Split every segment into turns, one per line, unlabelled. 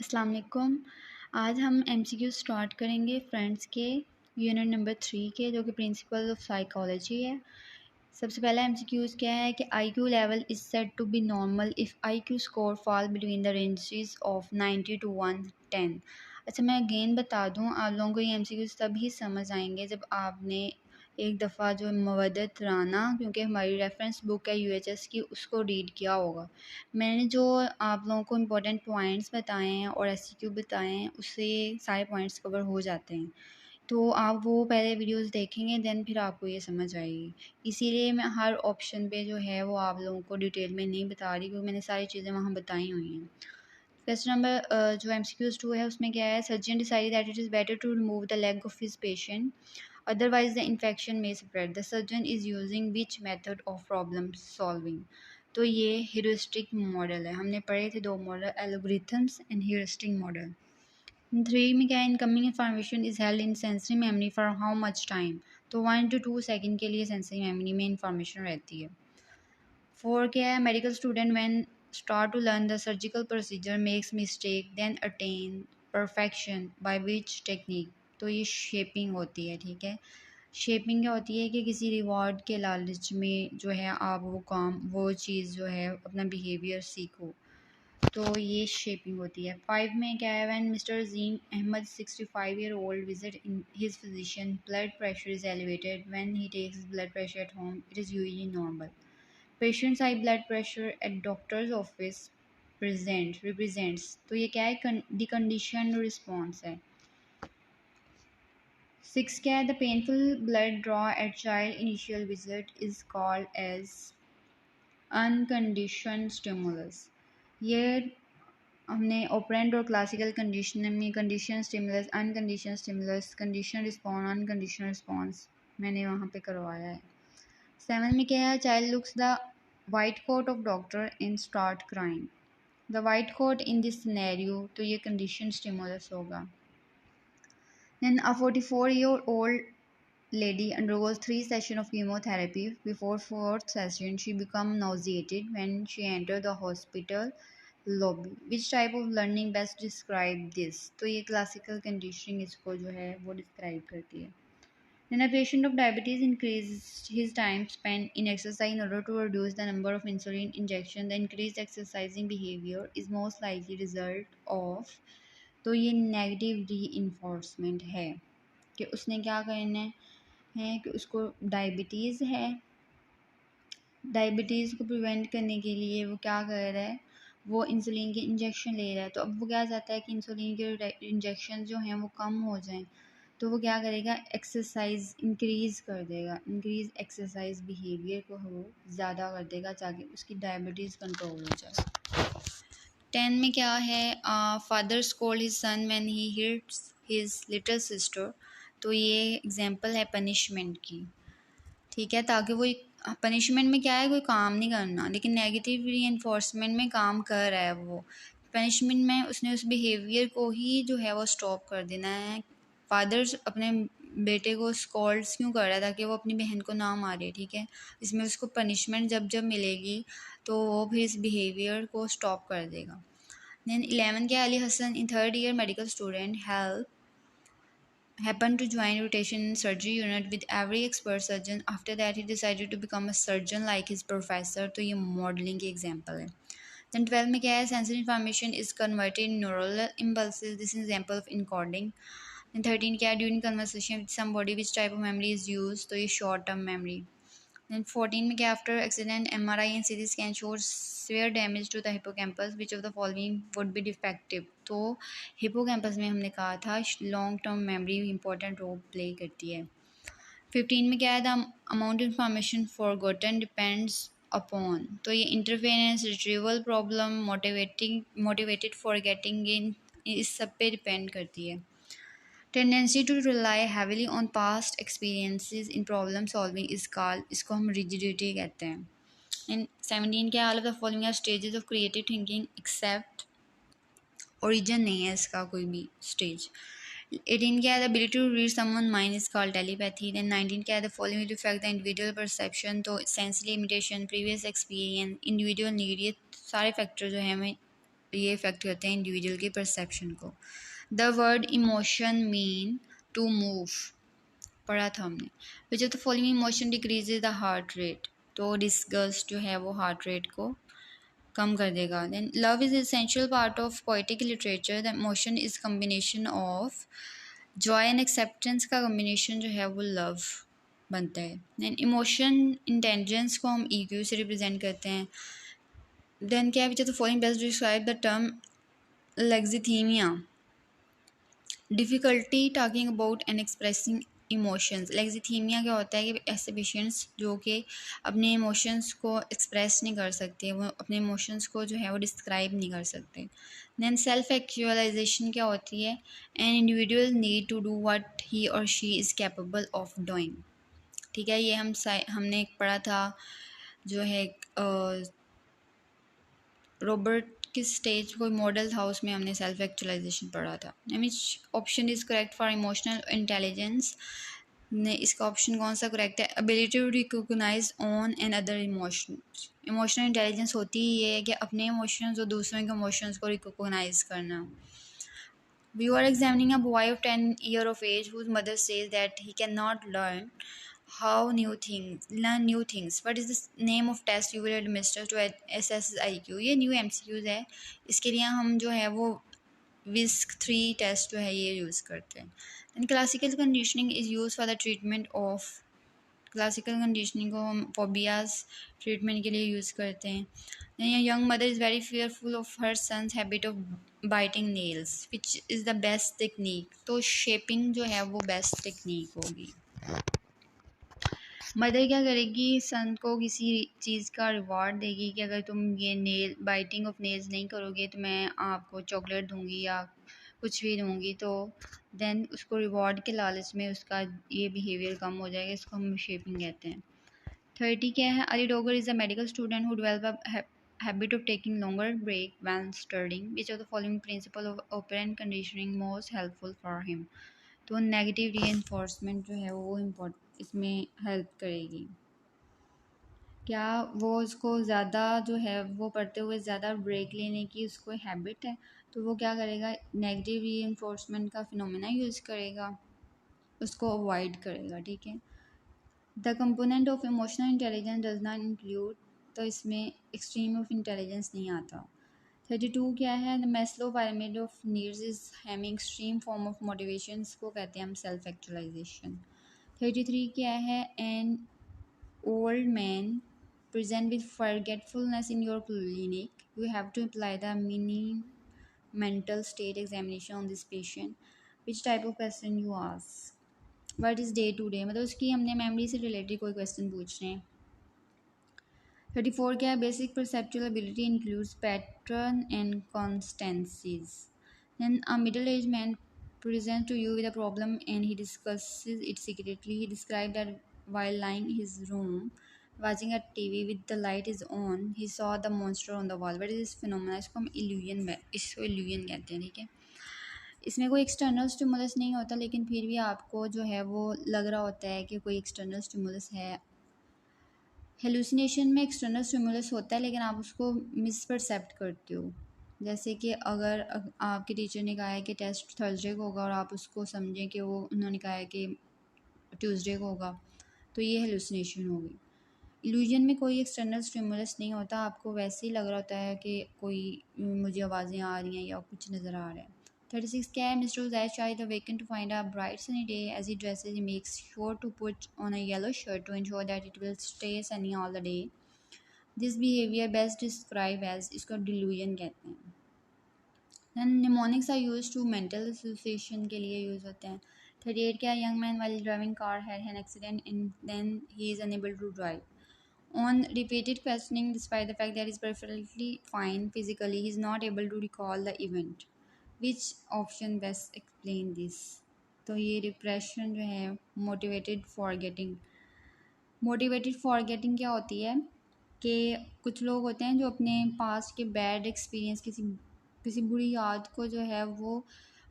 अस्सलाम वालेकुम। आज हम एमसीक्यू स्टार्ट करेंगे फ्रेंड्स के यूनिट नंबर 3 के, जो कि प्रिंसिपल ऑफ साइकोलॉजी है। सबसे पहला एमसीक्यूज़ क्या है कि IQ level is said to be normal if IQ score fall between the ranges of 90 to 110। अच्छा, मैं अगेन बता दूं, आप लोगों को ये एमसीक्यूज़ तभी समझ आएंगे जब आपने एक दफ़ा जो मवदत राना, क्योंकि हमारी रेफरेंस बुक है यूएचएस की, उसको रीड किया होगा। मैंने जो आप लोगों को इम्पोर्टेंट पॉइंट्स बताए हैं और एमसीक्यू बताए हैं, उससे सारे पॉइंट्स कवर हो जाते हैं। तो आप वो पहले वीडियोस देखेंगे, देन फिर आपको ये समझ आएगी। इसीलिए मैं हर ऑप्शन पे जो है वो आप लोगों को डिटेल में नहीं बता रही, क्योंकि मैंने सारी चीज़ें वहाँ बताई हुई हैं। क्वेश्चन नंबर जो एमसीक्यूज़ 2 है, उसमें क्या है, surgeon decided that it is better to remove the leg of his patient, otherwise the infection may spread. The surgeon is using which method of problem solving. तो ये ह्यूरिस्टिक मॉडल है। हमने पढ़े थे दो model, algorithms and heuristic model. 3 में क्या है, incoming information is held in sensory memory for how much time. तो 1 to 2 सेकेंड के लिए सेंसरी मेमोरी में इंफॉर्मेशन रहती है। 4 क्या है, medical student when start to learn the surgical procedure makes mistake then attain perfection by which technique. तो ये शेपिंग होती है, ठीक है। शेपिंग क्या होती है कि किसी रिवॉर्ड के लालच में जो है आप वो चीज़ जो है अपना बिहेवियर सीखो, तो ये शेपिंग होती है। 5 में क्या है, when mister Azim Ahmed 65-year-old visit in his physician, blood pressure is elevated, when he takes blood pressure at home it is usually normal. Patients high blood pressure at doctor's office present represents. तो ये क्या है, the condition response है। 6 क्या है, the painful blood draw at child initial visit is called as uncondition stimulus. ये हमने operant और क्लासिकल कंडीशन में condition stimulus, uncondition stimulus, condition response, uncondition response मैंने वहाँ पे करवाया है। 7 में क्या है, child looks the white coat of doctor in start crying. The white coat in this scenario, तो ये कंडीशन स्टिमुलस होगा। Then a 44-year-old lady undergoes 3 sessions of chemotherapy. Before 4th session, she became nauseated when she entered the hospital lobby. Which type of learning best describe this? तो ये classical conditioning इसको जो है वो describe करती है। Then a patient of diabetes increased his time spent in exercise in order to reduce the number of insulin injection. The increased exercising behavior is most likely result of, तो ये negative री है कि उसने क्या करना है कि उसको डायबिटीज़ है, डायबिटीज़ को प्रिवेंट करने के लिए वो क्या कर रहा है, वो इंसुलिन के इंजेक्शन ले रहा है। तो अब वो क्या चाहता है कि इंसुलिन के इंजेक्शन जो हैं वो कम हो जाएं, तो वो क्या करेगा, एक्सरसाइज इंक्रीज़ कर देगा, इंक्रीज़ एक्सरसाइज बिहेवियर को वो ज़्यादा कर देगा ताकि उसकी डायबिटीज़ कंट्रोल हो जाए। 10 में क्या है, father scold his son when he hits his little sister. तो ये एग्जांपल है पनिशमेंट की, ठीक है, ताकि वो पनिशमेंट में क्या है, कोई काम नहीं करना, लेकिन नेगेटिव रीइंफोर्समेंट में काम कर रहा है वो। पनिशमेंट में उसने उस बिहेवियर को ही जो है वो स्टॉप कर देना है। फादर अपने बेटे को स्कॉल्ड्स क्यों कर रहा है, ताकि वो अपनी बहन को ना मारे, ठीक है। इसमें उसको पनिशमेंट जब जब मिलेगी तो वो फिर इस बिहेवियर को स्टॉप कर देगा। देन 11 के, अली हसन इन 3rd year medical student help happened to join rotation in surgery unit with every expert surgeon. After that he decided to become a surgeon like his professor. तो ये modeling की example है। Then 12 में क्या है, sensory information is converted in neural impulses. This is example of encoding. Then 13 क्या है, during conversation with somebody which type of memory is used, तो ये short term memory. Then 14 में क्या, after accident MRI and CT scan shows severe damage to the hippocampus, which of the following would be defective। तो हिपोकैम्पस में हमने कहा था long term memory important role play करती है। 15 में क्या है, the amount information forgotten depends upon. तो ये interference, retrieval problem, motivated forgetting, इस सब पे डिपेंड करती है। Tendency to rely heavily on past experiences in problem solving is called, इसको हम rigidity कहते हैं। In 17 क्या, all of the following are stages of creative thinking except origin नहीं है इसका कोई भी stage। 18 क्या है, the ability to read someone's mind is called telepathy। Then 19 क्या है, the following will affect the individual perception, तो sensory limitation, previous experience, individual need, ये सारे factors जो है हमें ये इफ़ेक्ट करते हैं इंडिविजुअल के परसेप्शन को। The word emotion mean to move, पढ़ा था हमने। Which of the following emotion decreases the heart rate, तो डिस्गस्ट जो है वो हार्ट रेट को कम कर देगा। Then love is essential part of poetic literature, the emotion is combination of joy and acceptance का कम्बिनेशन जो है वो लव बनता है। देन इमोशन इंटेलिजेंस को हम ईक्यू से रिप्रेजेंट करते हैं। देन क्या है, which of the following best describe the term alexithymia, difficulty talking about and expressing emotions. Alexithymia क्या होता है कि ऐसे पेशेंट्स जो कि अपने इमोशंस को एक्सप्रेस नहीं कर सकते, वो अपने इमोशंस को जो है वो डिस्क्राइब नहीं कर सकते। देन सेल्फ एक्चुअलाइजेशन क्या होती है, an individual need to do what he or she is capable of doing. ठीक है, ये हमने एक पढ़ा था जो है रॉबर्ट किस स्टेज कोई मॉडल था, उसमें हमने सेल्फ एक्चुअलाइजेशन पढ़ा था। Mean option is correct for emotional intelligence ने, इसका ऑप्शन कौन सा करेक्ट है, ability to recognise on and other emotions. Emotional intelligence होती ही ये है कि अपने इमोशंस और दूसरों के इमोशंस को रिकॉग्नाइज करना। We are examining a boy of 10 years of age whose mother says that he cannot learn new things. What is the name of test you will administer to assess his IQ? ये new MCQs है, इसके लिए हम जो है वो विस्क 3 test जो है ये यूज़ करते हैं। Then classical conditioning is used for the treatment of, classical conditioning को हम फोबियाज ट्रीटमेंट के लिए यूज़ करते हैं। Young mother is very fearful of her son's habit of biting nails, which is the best technique, तो shaping जो है वो बेस्ट टेक्निक होगी। मदर क्या करेगी, सन को किसी चीज़ का रिवॉर्ड देगी कि अगर तुम ये नेल बाइटिंग ऑफ नेल्स नहीं करोगे तो मैं आपको चॉकलेट दूंगी या कुछ भी दूंगी, तो देन उसको रिवॉर्ड के लालच में उसका ये बिहेवियर कम हो जाएगा, इसको हम शेपिंग कहते हैं। 30 क्या है, Ali Dogar is a medical student who develop a habit of taking longer break when studying. Which of the following principle of operant conditioning most helpful for him? तो नेगेटिव रीइंफोर्समेंट जो है वो इम्पोर्ट इसमें हेल्प करेगी। क्या वो उसको ज़्यादा जो है वो पढ़ते हुए ज़्यादा ब्रेक लेने की उसको हैबिट है, तो वो क्या करेगा, नेगेटिव रीइंफोर्समेंट का फिनोमेना यूज़ करेगा, उसको अवॉइड करेगा। ठीक है, the component of emotional intelligence does not include, तो इसमें एक्सट्रीम ऑफ इंटेलिजेंस नहीं आता। 32 क्या है, the Maslow pyramid of needs is having extreme form of motivation, को कहते हैं हम सेल्फ एक्चुअलाइजेशन। 33 क्या है, an old man present with forgetfulness in your clinic, you have to apply the mini mental state examination on this patient. Which type of question you ask? What is day to day, मतलब उसकी हमने memory से related कोई question पूछ रहे हैं। 34 क्या है, basic perceptual ability includes pattern and constancies. Then a middle age man presents to you with a problem and he discusses it secretly. He described that while lying in his room watching a TV with the light is on, he saw the monster on the wall. What is this phenomena? इसको हम इसको illusion कहते हैं। ठीक है, इसमें कोई external stimulus नहीं होता, लेकिन फिर भी आपको जो है वो लग रहा होता है कि कोई एक्सटर्नल स्टिमुलस है। हेलुसिनेशन में एक्सटर्नल स्टिमुलस होता है लेकिन आप उसको मिसपरसेप्ट करते हो। जैसे कि अगर आपके टीचर ने कहा है कि टेस्ट थर्सडे को होगा और आप उसको समझें कि वो उन्होंने कहा है कि ट्यूसडे को होगा, तो ये हेलुसिनेशन होगी। इल्यूजन में कोई एक्सटर्नल स्टिमुलस नहीं होता, आपको वैसे ही लग रहा होता है कि कोई मुझे आवाज़ें आ रही हैं या कुछ नज़र आ रहा है। 36 क्या है, mister Zayed tried awaken to find a bright sunny day. As he dresses, he makes sure to put on a yellow shirt to ensure that it will stay sunny all the day. This behavior best described as, इसको delusion कहते हैं। Then mnemonics are used to mental association के लिए use होते हैं। 38 क्या, young man while driving car had an accident and then he is unable to drive. On repeated questioning, despite the fact that he is perfectly fine physically, he is not able to recall the event. Which option best explain this? तो ये repression जो है motivated forgetting क्या होती है कि कुछ लोग होते हैं जो अपने पास के बैड एक्सपीरियंस किसी किसी बुरी याद को जो है वो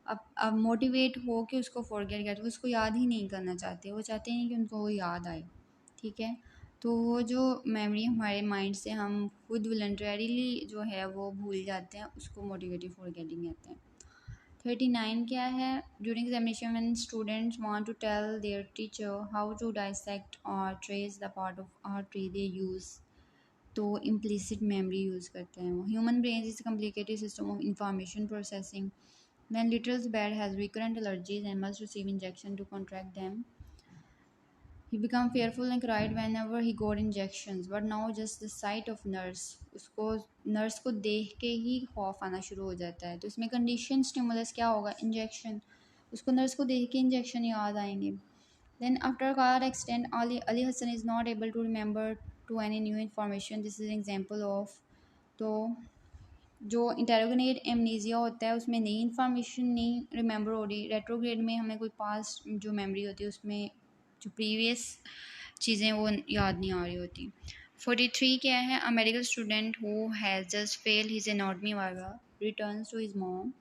अब मोटिवेट हो के उसको फॉरगेट करते, उसको याद ही नहीं करना चाहते, वो चाहते हैं कि उनको वो याद आए। ठीक है, तो वो जो मेमोरी हमारे माइंड से हम खुद वॉलंटरीली जो है वो भूल जाते हैं, उसको मोटिवेटिव फॉरगेटिंग कहते हैं। 39 क्या है, during examination when students want to tell their teacher how to dissect or trace the part of artery they use, तो इम्प्लिसिट मेमोरी यूज़ करते हैं वो। Human brain is complicated system of information processing. When little bear has recurrent allergies and must receive injection to contract them, he became fearful and cried whenever he got injections. But now just the sight of nurse, उसको nurse को देख के ही खौफ आना शुरू हो जाता है। तो इसमें कंडीशन स्टिमुलस क्या होगा, इंजेक्शन, उसको नर्स को देख के इंजेक्शन याद आएंगे। Then after a car accident, Ali Hassan is not able to remember to any new information. This is an example of, तो जो इंटेरोगेनेट एमनीजिया होता है उसमें नई इन्फॉर्मेशन नहीं रिमेंबर हो रही। रेट्रोग्रेड में हमें कोई पास्ट जो मेमोरी होती है उसमें जो प्रीवियस चीज़ें वो याद नहीं आ रही होती। 43 क्या है, a medical student who has just failed his anatomy viva returns to his mom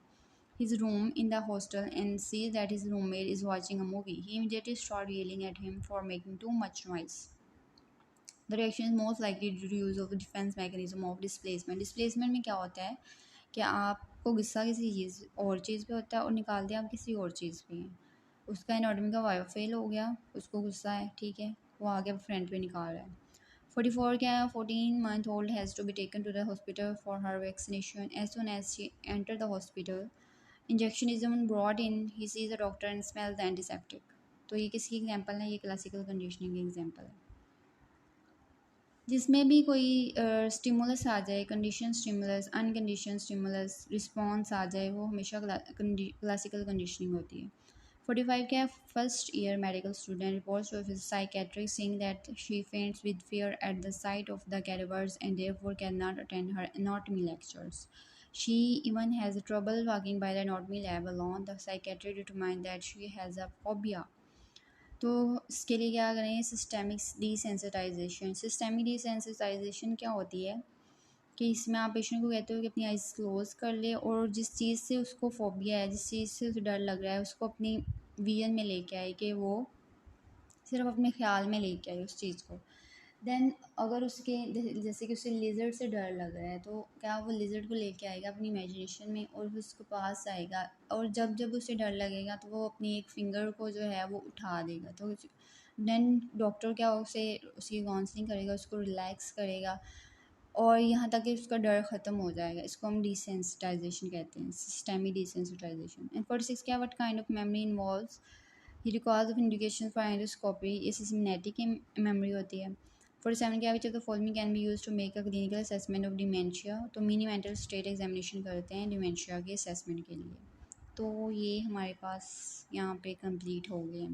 his room in the hostel and sees that his roommate is watching a movie. He immediately starts yelling at him for making too much noise. The reaction is most likely due to use of the defense mechanism of displacement. Displacement में क्या होता है कि आपको गुस्सा किसी चीज़ और चीज़ पे होता है और निकालते हैं आप किसी और चीज़ पे हैं। उसका एनाटॉमी का वाइवा फेल हो गया, उसको गुस्सा है, ठीक है, वो आगे फ्रेंड पे निकाल रहा है। 44 क्या है, 14-month-old has to be taken to the hospital for her vaccination. As soon as she entered the hospital, injection is even brought in, he sees the doctor and smells the antiseptic. तो ये किसकी example है, ये classical conditioning की example है। जिसमें भी कोई स्टिमुलस आ जाए, condition stimulus, uncondition stimulus, response आ जाए, वो हमेशा क्लासिकल कंडीशनिंग होती है। 45 क्या है, first year medical student reports to psychiatrist saying that she faints with fear at the sight of the cadavers and therefore cannot attend her anatomy lectures. She even has trouble walking by the anatomy lab alone. The psychiatrist determined that she has a phobia. तो इसके लिए क्या करें, systemic desensitization. Systemic desensitization क्या होती है कि इसमें आप पेशेंट को कहते हो कि अपनी आइज़ क्लोज कर ले और जिस चीज़ से उसको फोबिया है, जिस चीज़ से उसे डर लग रहा है, उसको अपनी विजन में लेके आए कि वो सिर्फ अपने ख्याल में लेके आए उस चीज़ को। देन अगर उसके जैसे कि उसे लिजर्ड से डर लग रहा है तो क्या वो लिजर्ड को लेके आएगा अपनी इमेजिनेशन में और उसके पास आएगा, और जब जब उसे डर लगेगा तो वो अपनी एक फिंगर को जो है वो उठा देगा। तो देन डॉक्टर क्या उसे उसकी काउंसलिंग करेगा, उसको रिलैक्स करेगा और यहाँ तक कि उसका डर ख़त्म हो जाएगा। इसको हम डिसेंसिटाइजेशन कहते हैं, सिस्टेमिक डिसेंसिटाइजेशन। एंड 46 क्या, what kind of memory involves, he records of indication for endoscopy, ये सिस्टमैटिक मेमोरी होती है। 47 क्या, which of the following can be use to make a clinical assessment of dementia, तो mini mental state examination करते हैं dementia के assessment के लिए। तो ये हमारे पास यहाँ पे कंप्लीट हो गए।